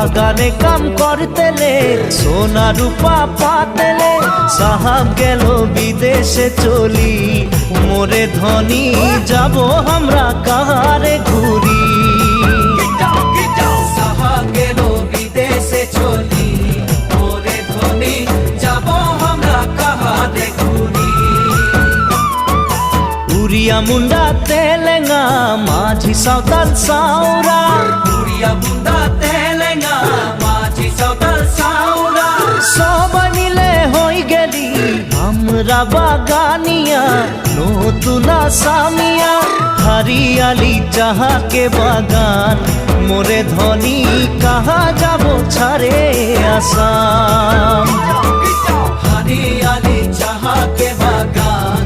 বাগানে কাম করতেলে সোনা রূপা পাতেলে সাহাব গেল বিদেশে চলি মোরে ধনী যাব আমরা কাহারে ঘুরি সাহাব গেল বিদেশে চলি মোরে ধনী যাব আমরা কাহারে ঘুরি উড়িয়া মুন্ডা তেলেঙ্গা মাঝি সাঁওতাল সাউরা উড়িয়া মুন্ডা তেলেঙ্গা মাঝি সাঁওতাল সাউরা সবাই মিলে হই গেলি আমরা বাগানিয়া নতুন আসামিয়া হরিয়ালি চাহাকে বাগান মোরে ধনী কাহা যাব ছাড়ে আসাম হরিয়ালি চাহাকে বাগান